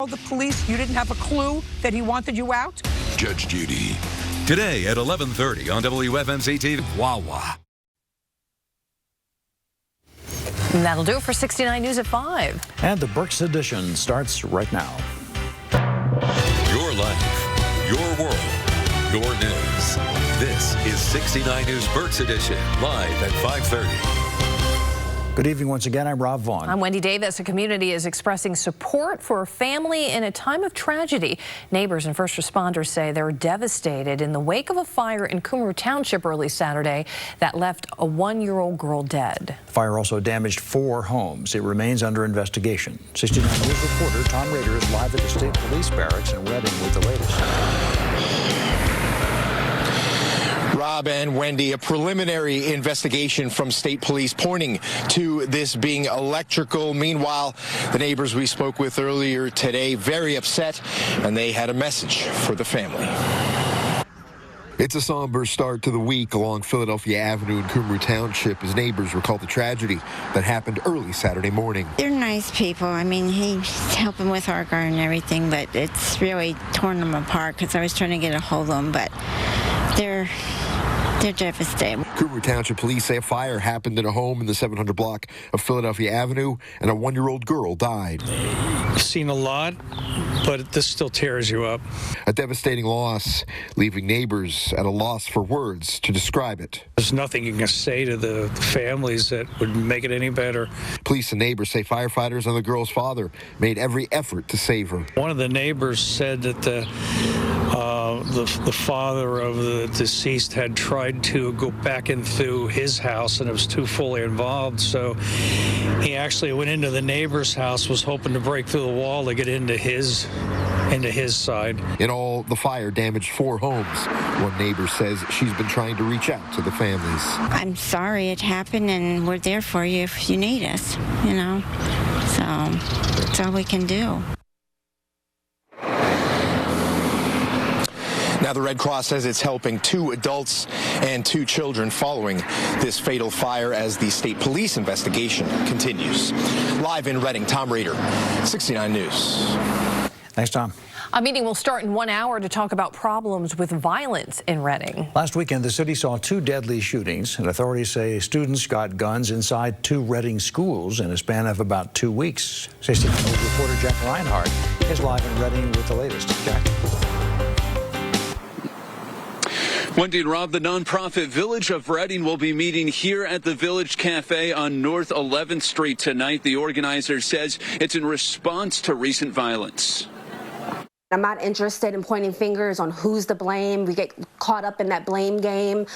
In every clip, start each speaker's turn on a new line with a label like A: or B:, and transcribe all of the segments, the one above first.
A: The police, you didn't have a clue that he wanted you out?
B: Judge Judy. Today at 11:30 on WFMZ TV. Wawa.
C: And that'll do it for 69 News at 5.
D: And the Berks edition starts right now.
B: Your life, your world, your news. This is 69 News Berks edition, live at 5:30.
D: Good evening once again. I'm Rob Vaughn.
C: I'm Wendy Davis. A community is expressing support for a family in a time of tragedy. Neighbors and first responders say they're devastated in the wake of a fire in Cumru Township early Saturday that left a 1-year-old girl dead.
D: The fire also damaged 4 homes. It remains under investigation. 69 News reporter Tom Rader is live at the State Police Barracks in Reading with the latest.
E: Rob and Wendy, a preliminary investigation from state police pointing to this being electrical. Meanwhile, the neighbors we spoke with earlier today, very upset, and they had a message for the family.
F: It's a somber start to the week along Philadelphia Avenue in Cumru Township as neighbors recall the tragedy that happened early Saturday morning.
G: They're nice people. I mean, he's helping with our garden and everything, but it's really torn them apart because I was trying to get a hold of them, but they're devastated.
F: Cumru Township police say a fire happened in a home in the 700 block of Philadelphia Avenue, and a 1-year-old girl died.
H: I've seen a lot, but this still tears you up.
F: A devastating loss, leaving neighbors at a loss for words to describe it.
H: There's nothing you can say to the families that would make it any better.
F: Police and neighbors say firefighters and the girl's father made every effort to save her.
H: One of the neighbors said that the father of the deceased had tried to go back in through his house, and it was too fully involved, so he actually went into the neighbor's house, was hoping to break through the wall to get into his side.
F: In all, the fire damaged 4 homes. One neighbor says she's been trying to reach out to the families.
G: I'm sorry it happened, and we're there for you if you need us, you know, so that's all we can do.
E: Now, the Red Cross says it's helping 2 adults and 2 children following this fatal fire as the state police investigation continues. Live in Reading, Tom Rader, 69 News.
D: Thanks, Tom.
C: A meeting will start in 1 hour to talk about problems with violence in Reading.
D: Last weekend, the city saw 2 deadly shootings, and authorities say students got guns inside 2 Reading schools in a span of about 2 weeks. 69 News reporter Jack Reinhardt is live in Reading with the latest. Jack.
I: Wendy and Rob, the nonprofit Village of Reading will be meeting here at the Village Cafe on North 11th Street tonight. The organizer says it's in response to recent violence.
J: I'm not interested in pointing fingers on who's to blame. We get caught up in that blame game.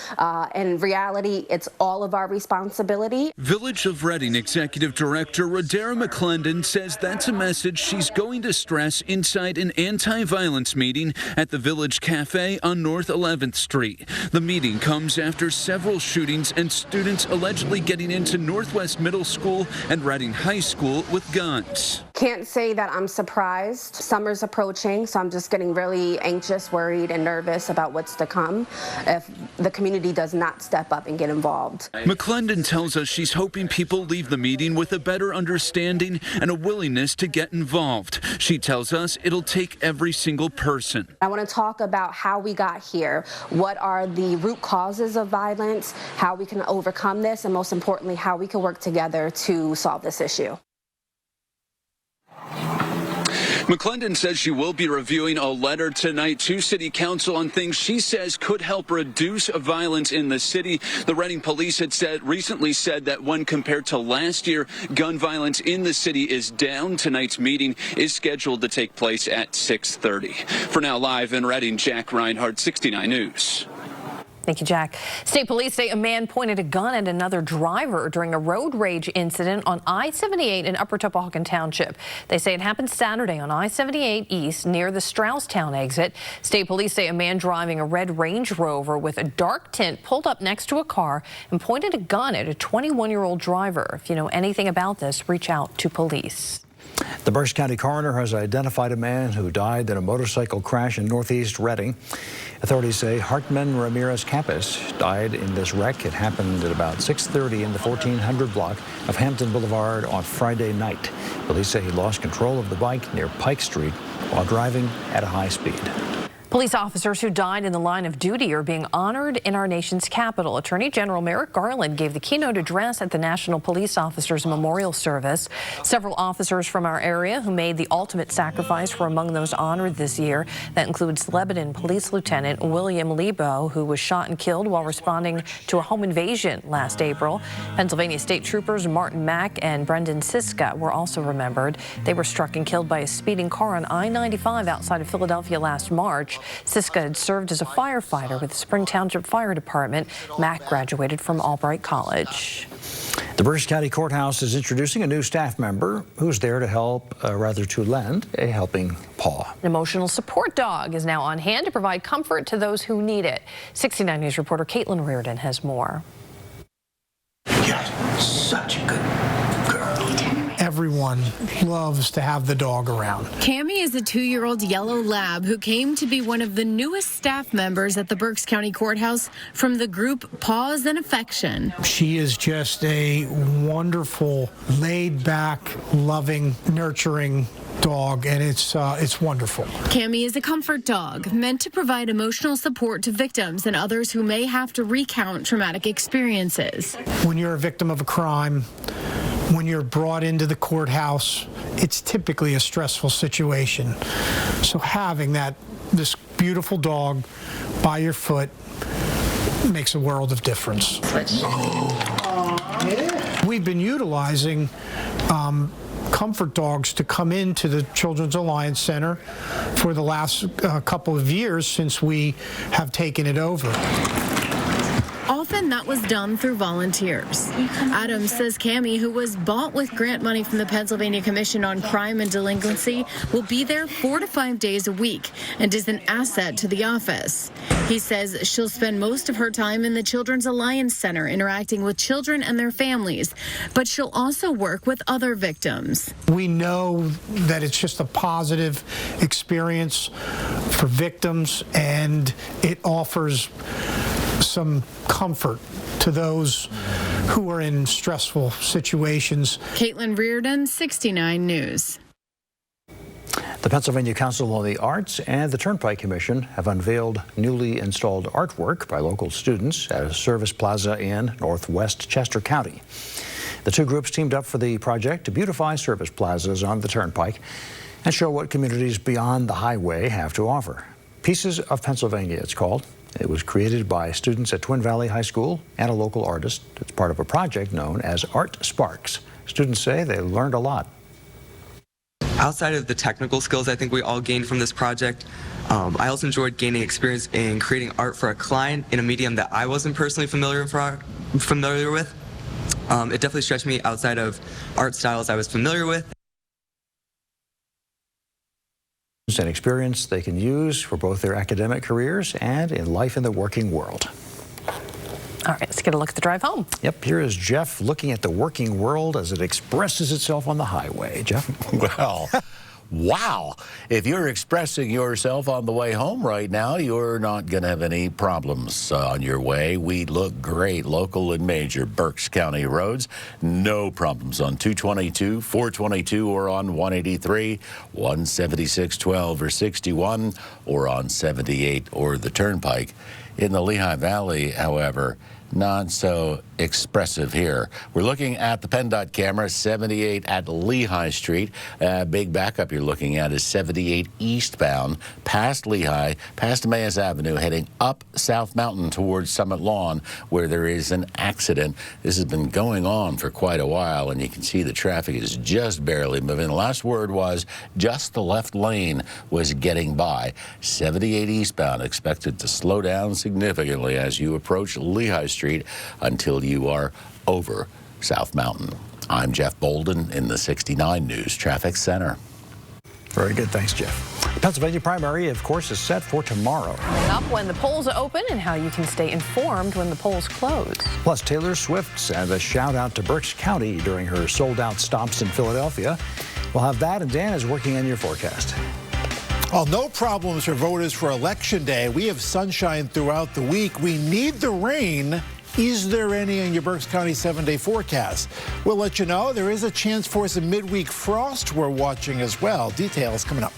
J: In reality, it's all of our responsibility.
I: Village of Reading Executive Director Rodera McClendon says that's a message she's going to stress inside an anti-violence meeting at the Village Cafe on North 11th Street. The meeting comes after several shootings and students allegedly getting into Northwest Middle School and Reading High School with guns.
J: Can't say that I'm surprised. Summer's approaching, so I'm just getting really anxious, worried, and nervous about what's to come if the community does not step up and get involved.
I: McClendon tells us she's hoping people leave the meeting with a better understanding and a willingness to get involved. She tells us it'll take every single person.
J: I want to talk about how we got here, what are the root causes of violence, how we can overcome this, and most importantly, how we can work together to solve this issue.
I: McClendon says she will be reviewing a letter tonight to City Council on things she says could help reduce violence in the city. The Reading Police had recently said that when compared to last year, gun violence in the city is down. Tonight's meeting is scheduled to take place at 6:30. For now, live in Reading, Jack Reinhardt, 69 News.
C: Thank you, Jack. State police say a man pointed a gun at another driver during a road rage incident on I-78 in Upper Topahakan Township. They say it happened Saturday on I-78 East near the Strausstown exit. State police say a man driving a red Range Rover with a dark tint pulled up next to a car and pointed a gun at a 21-year-old driver. If you know anything about this, reach out to police.
D: The Berks County coroner has identified a man who died in a motorcycle crash in northeast Reading. Authorities say Hartman Ramirez Campos died in this wreck. It happened at about 6:30 in the 1400 block of Hampton Boulevard on Friday night. Police say he lost control of the bike near Pike Street while driving at a high speed.
C: Police officers who died in the line of duty are being honored in our nation's capital. Attorney General Merrick Garland gave the keynote address at the National Police Officers Memorial Service. Several officers from our area who made the ultimate sacrifice were among those honored this year. That includes Lebanon Police Lieutenant William Lebo, who was shot and killed while responding to a home invasion last April. Pennsylvania State Troopers Martin Mack and Brendan Siska were also remembered. They were struck and killed by a speeding car on I-95 outside of Philadelphia last March. Siska had served as a firefighter with the Spring Township Fire Department. Mack graduated from Albright College.
D: The Berks County Courthouse is introducing a new staff member who's there to help, to lend a helping paw.
C: An emotional support dog is now on hand to provide comfort to those who need it. 69 News reporter Caitlin Reardon has more.
K: You're such a good girl. Everyone loves to have the dog around.
L: Cammie is a 2-year-old yellow lab who came to be one of the newest staff members at the Berks County Courthouse from the group Paws and Affection.
K: She is just a wonderful, laid-back, loving, nurturing dog, and it's wonderful.
L: Cammie is a comfort dog meant to provide emotional support to victims and others who may have to recount traumatic experiences.
K: When you're a victim of a crime, when you're brought into the courthouse, it's typically a stressful situation. So having this beautiful dog by your foot makes a world of difference. We've been utilizing comfort dogs to come into the Children's Alliance Center for the last couple of years since we have taken it over.
L: Often that was done through volunteers. Adams says Cammie, who was bought with grant money from the Pennsylvania Commission on Crime and Delinquency, will be there 4 to 5 days a week and is an asset to the office. He says she'll spend most of her time in the Children's Alliance Center interacting with children and their families, but she'll also work with other victims.
K: We know that it's just a positive experience for victims, and it offers some comfort to those who are in stressful situations.
L: Caitlin Reardon, 69 News.
D: The Pennsylvania Council on the Arts and the Turnpike Commission have unveiled newly installed artwork by local students at a service plaza in northwest Chester County. The two groups teamed up for the project to beautify service plazas on the Turnpike and show what communities beyond the highway have to offer. Pieces of Pennsylvania, it's called. It was created by students at Twin Valley High School and a local artist. It's part of a project known as Art Sparks. Students say they learned a lot.
M: Outside of the technical skills I think we all gained from this project, I also enjoyed gaining experience in creating art for a client in a medium that I wasn't personally familiar with. It definitely stretched me outside of art styles I was familiar with.
D: An experience they can use for both their academic careers and in life in the working world.
C: All right, let's get a look at the drive home.
D: Yep, here is Jeff looking at the working world as it expresses itself on the highway. Jeff?
N: Well, wow. If you're expressing yourself on the way home right now, you're not going to have any problems on your way. We look great. Local and major Berks County roads. No problems on 222, 422, or on 183, 176, 12, or 61, or on 78 or the Turnpike. In the Lehigh Valley, however, not so expressive here. We're looking at the PennDOT camera, 78 at Lehigh Street. Big backup you're looking at is 78 eastbound, past Lehigh, past Emmaus Avenue, heading up South Mountain towards Summit Lawn, where there is an accident. This has been going on for quite a while, and you can see the traffic is just barely moving. The last word was just the left lane was getting by. 78 eastbound expected to slow down significantly as you approach Lehigh Street until you are over South Mountain. I'm Jeff Bolden in the 69 News Traffic Center.
D: Very good. Thanks, Jeff. The Pennsylvania primary, of course, is set for tomorrow.
C: Up when the polls open and how you can stay informed when the polls close.
D: Plus, Taylor Swift sent a shout out to Berks County during her sold-out stops in Philadelphia. We'll have that, and Dan is working on your forecast.
O: Well, no problems for voters for Election Day. We have sunshine throughout the week. We need the rain. Is there any in your Berks County 7-day forecast? We'll let you know. There is a chance for some midweek frost we're watching as well. Details coming up.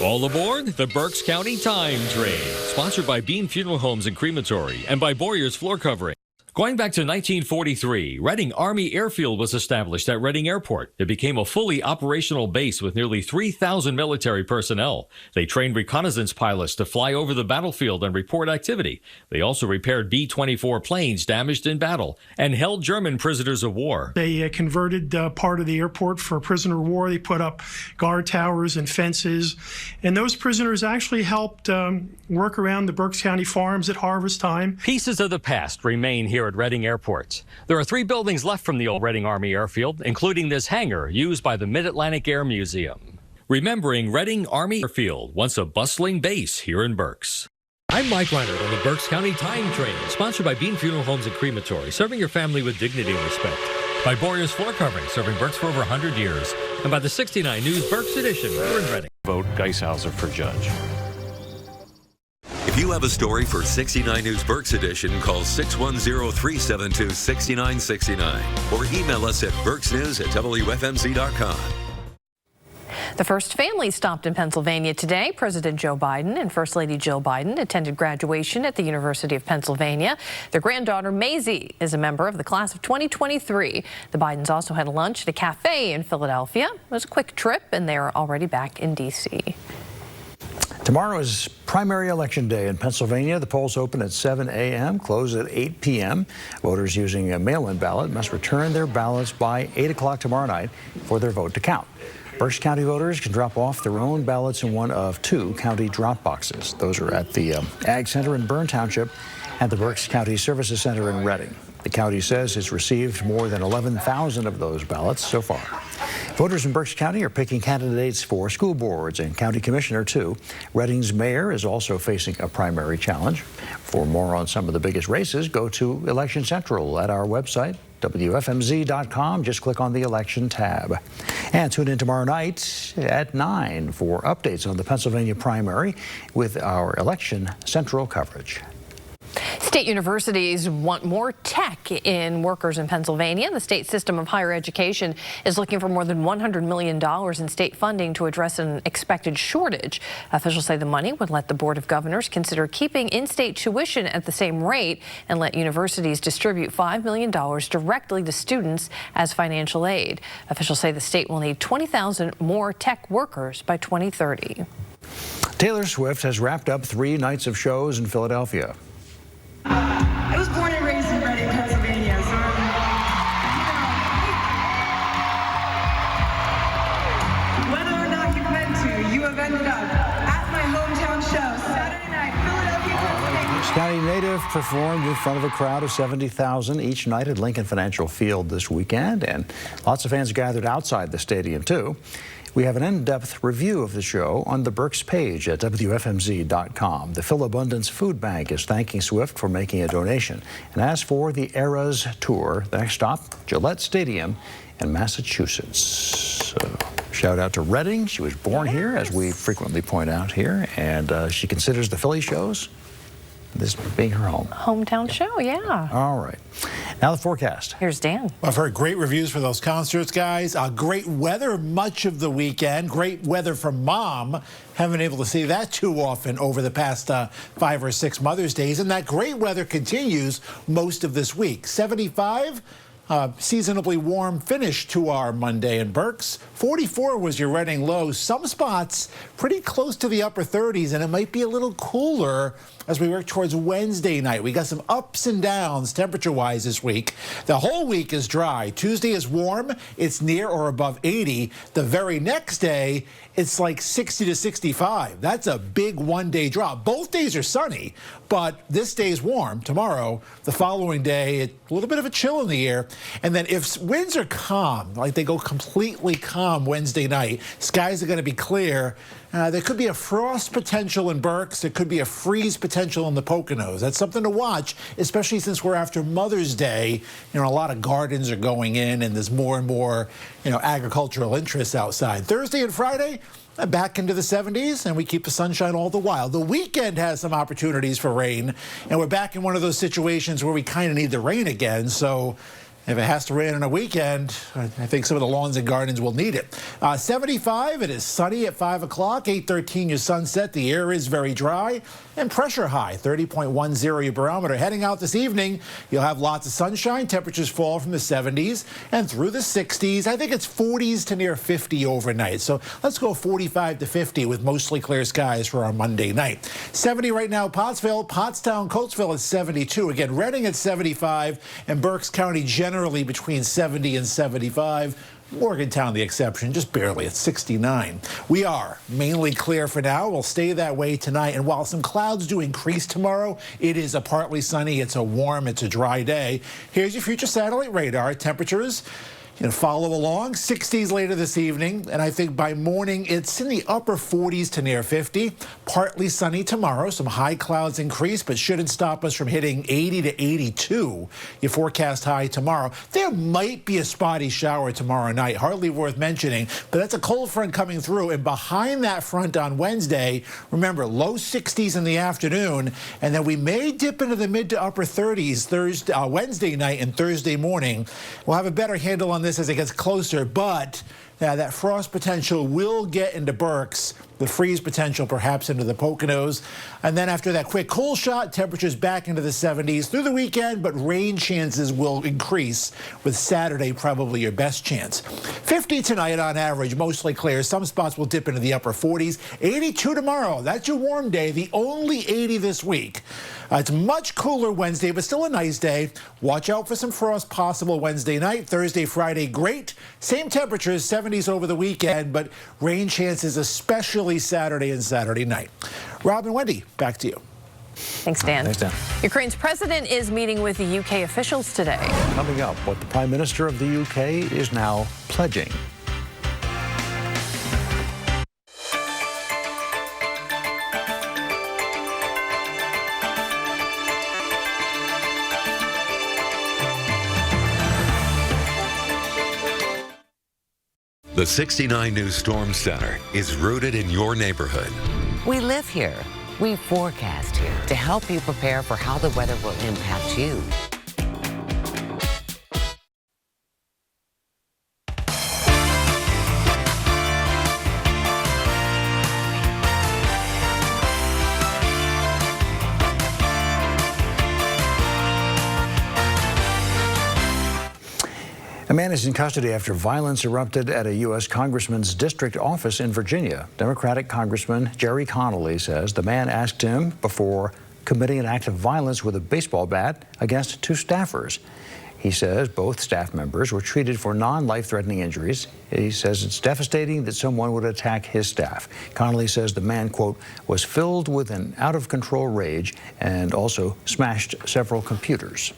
P: All aboard the Berks County Time Train, sponsored by Bean Funeral Homes and Crematory and by Boyer's Floor Covering. Going back to 1943, Reading Army Airfield was established at Reading Airport. It became a fully operational base with nearly 3,000 military personnel. They trained reconnaissance pilots to fly over the battlefield and report activity. They also repaired B-24 planes damaged in battle and held German prisoners of war.
K: They converted part of the airport for prisoner of war. They put up guard towers and fences, and those prisoners actually helped work around the Berks County farms at harvest time.
P: Pieces of the past remain here at Reading Airport. There are 3 buildings left from the old Reading Army Airfield, including this hangar used by the Mid-Atlantic Air Museum. Remembering Reading Army Airfield, once a bustling base here in Berks. I'm Mike Leonard on the Berks County Time Train, sponsored by Bean Funeral Homes and Crematory, serving your family with dignity and respect. By Boyer's Floor Covering, serving Berks for over 100 years. And by the 69 News Berks Edition here in Reading.
Q: Vote Geishauser for judge.
B: If you have a story for 69 News Berks Edition, call 610-372-6969 or email us at berksnews@wfmz.com.
C: The first family stopped in Pennsylvania today. President Joe Biden and First Lady Jill Biden attended graduation at the University of Pennsylvania. Their granddaughter Maisie is a member of the class of 2023. The Bidens also had lunch at a cafe in Philadelphia. It was a quick trip, and they are already back in D.C.
D: Tomorrow is primary election day in Pennsylvania. The polls open at 7 a.m., close at 8 p.m. Voters using a mail-in ballot must return their ballots by 8 o'clock tomorrow night for their vote to count. Berks County voters can drop off their own ballots in one of 2 county drop boxes. Those are at the Ag Center in Bern Township and the Berks County Services Center in Reading. The county says it's received more than 11,000 of those ballots so far. Voters in Berks County are picking candidates for school boards and county commissioner, too. Reading's mayor is also facing a primary challenge. For more on some of the biggest races, go to Election Central at our website, WFMZ.com. Just click on the Election tab. And tune in tomorrow night at 9 for updates on the Pennsylvania primary with our Election Central coverage.
C: State universities want more tech in workers in Pennsylvania. The state system of higher education is looking for more than $100 million in state funding to address an expected shortage. Officials say the money would let the Board of Governors consider keeping in-state tuition at the same rate and let universities distribute $5 million directly to students as financial aid. Officials say the state will need 20,000 more tech workers by 2030.
D: Taylor Swift has wrapped up 3 nights of shows in Philadelphia.
R: I was born and raised in Reading, Pennsylvania, so whether or not you meant to, you have ended up at my hometown show Saturday night, Philadelphia, Pennsylvania.
D: Berks County native performed in front of a crowd of 70,000 each night at Lincoln Financial Field this weekend, and lots of fans gathered outside the stadium, too. We have an in-depth review of the show on the Berks page at WFMZ.com. The Philabundance Food Bank is thanking Swift for making a donation. And as for the Eras Tour, the next stop, Gillette Stadium in Massachusetts. So, shout out to Reading. She was born here, as we frequently point out here, and she considers the Philly shows this being her home.
C: Hometown show, yeah.
D: All right. Now the forecast.
C: Here's Dan.
O: I've heard great reviews for those concerts, guys. Great weather much of the weekend. Great weather for Mom. Haven't been able to see that too often over the past 5 or 6 Mother's Days. And that great weather continues most of this week. 75. Seasonably warm finish to our Monday in Berks. 44 was your Reading low. Some spots pretty close to the upper 30s, and it might be a little cooler as we work towards Wednesday night. We got some ups and downs temperature-wise this week. The whole week is dry. Tuesday is warm. It's near or above 80. The very next day, it's like 60 to 65. That's a big one-day drop. Both days are sunny, but this day is warm. Tomorrow, the following day, a little bit of a chill in the air. And then if winds are calm, like they go completely calm Wednesday night, skies are going to be clear. There could be a frost potential in Berks. There could be a freeze potential potential in the Poconos. That's something to watch, especially since we're after Mother's Day. You know, a lot of gardens are going in, and there's more and more, agricultural interests outside. Thursday and Friday, back into the 70s, and we keep the sunshine all the while. The weekend has some opportunities for rain, and we're back in one of those situations where we kind of need the rain again. So if it has to rain on a weekend, I think some of the lawns and gardens will need it. 75, it is sunny at 5 o'clock, 8:13 your sunset. The air is very dry and pressure high, 30.10 your barometer. Heading out this evening, you'll have lots of sunshine. Temperatures fall from the 70s and through the 60s. I think it's 40s to near 50 overnight. So let's go 45 to 50 with mostly clear skies for our Monday night. 70 right now, Pottsville, Pottstown, Coatesville at 72. Again, Reading at 75 and Berks County generally between 70 and 75. Morgantown the exception, just barely at 69. We are mainly clear for now. We'll stay that way tonight. And while some clouds do increase tomorrow, it is a partly sunny, it's a warm, it's a dry day. Here's your future satellite radar. Temperatures, follow along. 60s later this evening, and I think by morning it's in the upper 40s to near 50. Partly sunny tomorrow. Some high clouds increase, but shouldn't stop us from hitting 80 to 82. Your forecast high tomorrow. There might be a spotty shower tomorrow night, hardly worth mentioning, but that's a cold front coming through, and behind that front on Wednesday, remember, low 60s in the afternoon, and then we may dip into the mid to upper 30s Wednesday night and Thursday morning. We'll have a better handle on this as it gets closer, but that frost potential will get into Berks, the freeze potential perhaps into the Poconos. And then after that quick cool shot, temperatures back into the 70s through the weekend, but rain chances will increase, with Saturday probably your best chance. 50 tonight on average, mostly clear. Some spots will dip into the upper 40s. 82 tomorrow. That's your warm day, the only 80 this week. It's much cooler Wednesday, but still a nice day. Watch out for some frost possible Wednesday night. Thursday, Friday, great. Same temperatures, 70s over the weekend, but rain chances especially Saturday and Saturday night. Rob and Wendy, back to you.
C: Thanks, Dan.
D: Thanks, Dan.
C: Ukraine's president is meeting with the UK officials today.
D: Coming up, what the Prime Minister of the UK is now pledging.
B: The 69 News Storm Center is rooted in your neighborhood.
Q: We live here. We forecast here to help you prepare for how the weather will impact you.
D: A man is in custody after violence erupted at a U.S. congressman's district office in Virginia. Democratic Congressman Jerry Connolly says the man asked him before committing an act of violence with a baseball bat against two staffers. He says both staff members were treated for non-life-threatening injuries. He says it's devastating that someone would attack his staff. Connolly says the man, quote, was filled with an out-of-control rage and also smashed several computers.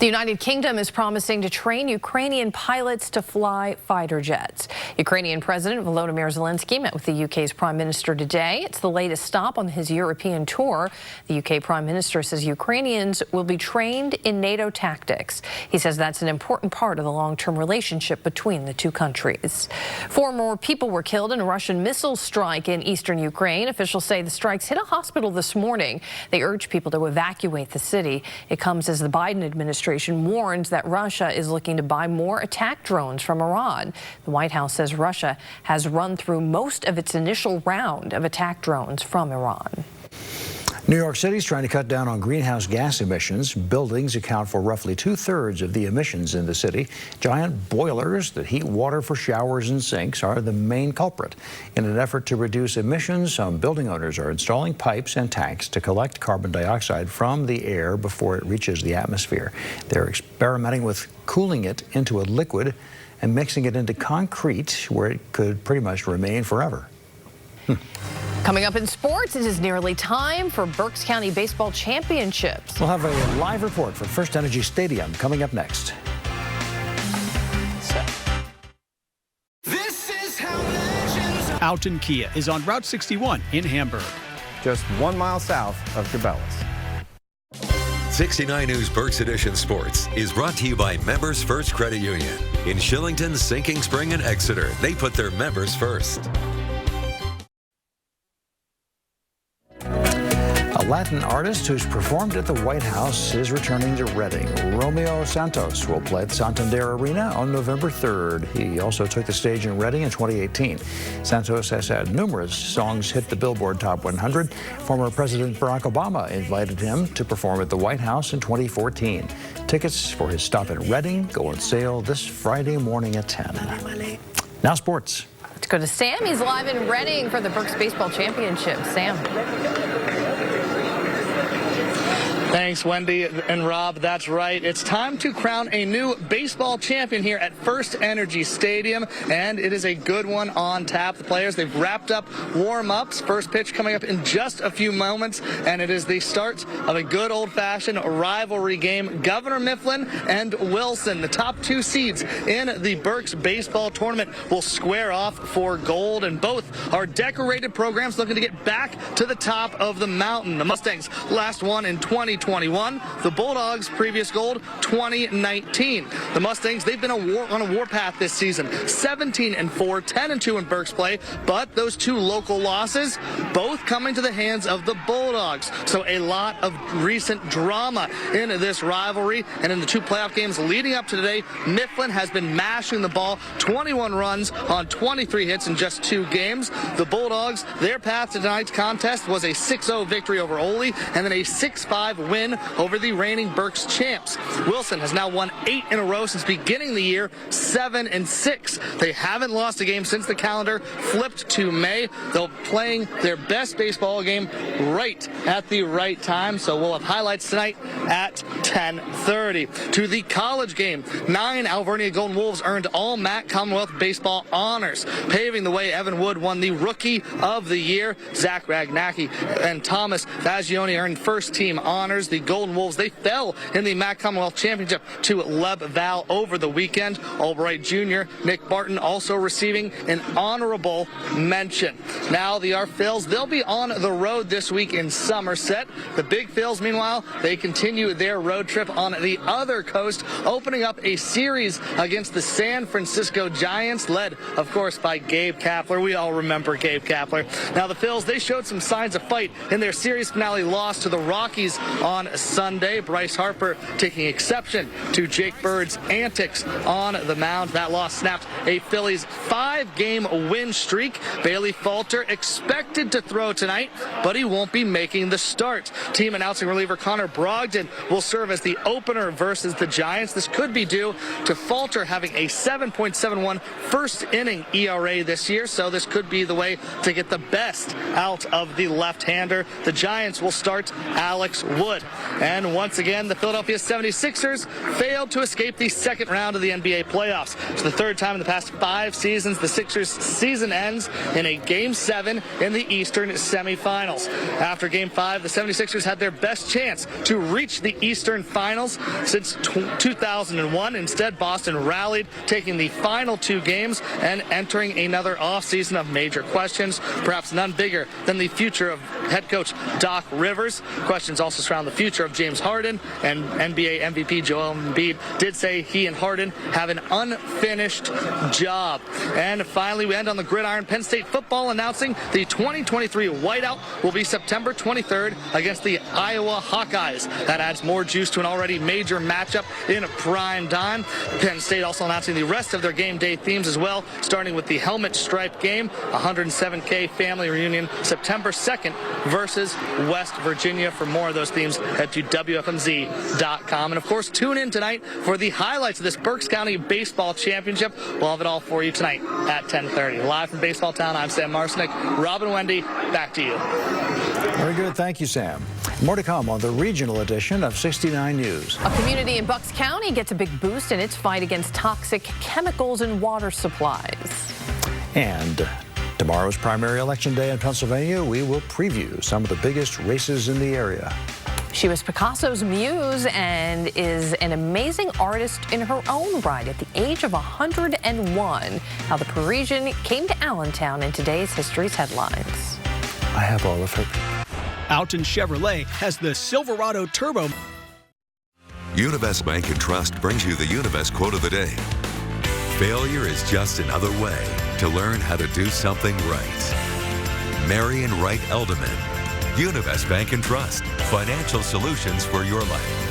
C: The United Kingdom is promising to train Ukrainian pilots to fly fighter jets. Ukrainian President Volodymyr Zelensky met with the UK's Prime Minister today. It's the latest stop on his European tour. The UK Prime Minister says Ukrainians will be trained in NATO tactics. He says that's an important part of the long-term relationship between the two countries. 4 more people were killed in a Russian missile strike in eastern Ukraine. Officials say the strikes hit a hospital this morning. They urge people to evacuate the city. It comes as the Biden administration warns that Russia is looking to buy more attack drones from Iran. The White House says Russia has run through most of its initial round of attack drones from Iran.
D: New York City is trying to cut down on greenhouse gas emissions. Buildings account for roughly 2/3 of the emissions in the city. Giant boilers that heat water for showers and sinks are the main culprit. In an effort to reduce emissions, some building owners are installing pipes and tanks to collect carbon dioxide from the air before it reaches the atmosphere. They're experimenting with cooling it into a liquid and mixing it into concrete where it could pretty much remain forever.
C: Coming up in sports, it is nearly time for Berks County Baseball Championships.
D: We'll have a live report from First Energy Stadium coming up next.
S: Alton Kia is on Route 61 in Hamburg. just 1 mile south of Cabela's.
B: 69 News Berks Edition Sports is brought to you by Members First Credit Union. In Shillington, Sinking Spring, and Exeter, they put their members first.
D: A Latin artist who's performed at the White House is returning to Reading. Romeo Santos will play at the Santander Arena on November 3rd. He also took the stage in Reading in 2018. Santos has had numerous songs hit the Billboard Top 100. Former President Barack Obama invited him to perform at the White House in 2014. Tickets for his stop in Reading go on sale this Friday morning at 10. Now sports.
C: Let's go to Sam. He's live in Reading for the Berks Baseball Championship. Sam.
T: Thanks, Wendy and Rob. That's right. It's time to crown a new baseball champion here at First Energy Stadium, and it is a good one on tap. The players, they've wrapped up warm-ups. First pitch coming up in just a few moments, and it is the start of a good old-fashioned rivalry game. Governor Mifflin and Wilson, the top two seeds in the Berks baseball tournament, will square off for gold, and both are decorated programs looking to get back to the top of the mountain. The Mustangs last won in 2021. The Bulldogs previous gold 2019. The Mustangs, they've been on a warpath this season. 17-4, 10-2 in Berks play, but those two local losses both coming to the hands of the Bulldogs. So a lot of recent drama in this rivalry, and in the two playoff games leading up to today, Mifflin has been mashing the ball, 21 runs on 23 hits in just 2 games. The Bulldogs, their path to tonight's contest was a 6-0 victory over Ole, and then a 6-5 win over the reigning Berks champs. Wilson has now won 8 in a row since beginning the year, 7-6. They haven't lost a game since the calendar flipped to May. They're playing their best baseball game right at the right time, so we'll have highlights tonight at 10:30. To the college game, 9 Alvernia Golden Wolves earned all MAC Commonwealth Baseball honors. Paving the way, Evan Wood won the Rookie of the Year. Zach Ragnacki and Thomas Fagioni earned first team honors. The Golden Wolves, they fell in the MAC Commonwealth Championship to Leb Val over the weekend. Albright Jr., Nick Barton also receiving an honorable mention. Now the Phils, they'll be on the road this week in Somerset. The Big Phils, meanwhile, they continue their road trip on the other coast, opening up a series against the San Francisco Giants, led, of course, by Gabe Kapler. We all remember Gabe Kapler. Now the Phils, they showed some signs of fight in their series finale loss to the Rockies on Sunday. Bryce Harper taking exception to Jake Bird's antics on the mound. That loss snapped a Phillies 5-game win streak. Bailey Falter expected to throw tonight, but he won't be making the start. Team announcing reliever Connor Brogdon will serve as the opener versus the Giants. This could be due to Falter having a 7.71 first inning ERA this year, so this could be the way to get the best out of the left-hander. The Giants will start Alex Wood. And once again, the Philadelphia 76ers failed to escape the second round of the NBA playoffs. It's the third time in the past 5 seasons the Sixers' season ends in a Game 7 in the Eastern semifinals. After Game 5, the 76ers had their best chance to reach the Eastern Finals since 2001. Instead, Boston rallied, taking the final 2 games and entering another offseason of major questions, perhaps none bigger than the future of head coach Doc Rivers. Questions also surround the future of James Harden, and NBA MVP Joel Embiid did say he and Harden have an unfinished job. And finally, we end on the gridiron. Penn State football announcing the 2023 whiteout will be September 23rd against the Iowa Hawkeyes. That adds more juice to an already major matchup in prime time. Penn State also announcing the rest of their game day themes as well, starting with the helmet stripe game, 107K family reunion, September 2nd versus West Virginia. For more of those themes, head to WFMZ.com. And of course, tune in tonight for the highlights of this Berks County Baseball Championship. We'll have it all for you tonight at 10:30. Live from Baseball Town, I'm Sam Marcinek. Robin, Wendy, back to you.
D: Very good. Thank you, Sam. More to come on the regional edition of 69 News.
C: A community in Bucks County gets a big boost in its fight against toxic chemicals in water supplies.
D: And tomorrow's primary election day in Pennsylvania, we will preview some of the biggest races in the area.
C: She was Picasso's muse and is an amazing artist in her own right at the age of 101. How the Parisian came to Allentown in today's History's headlines.
D: I have all of her.
U: Alton Chevrolet has the Silverado Turbo.
V: Univest Bank and Trust brings you the Univest quote of the day. Failure is just another way to learn how to do something right. Marion Wright Elderman. Univest Bank and Trust. Financial solutions for your life.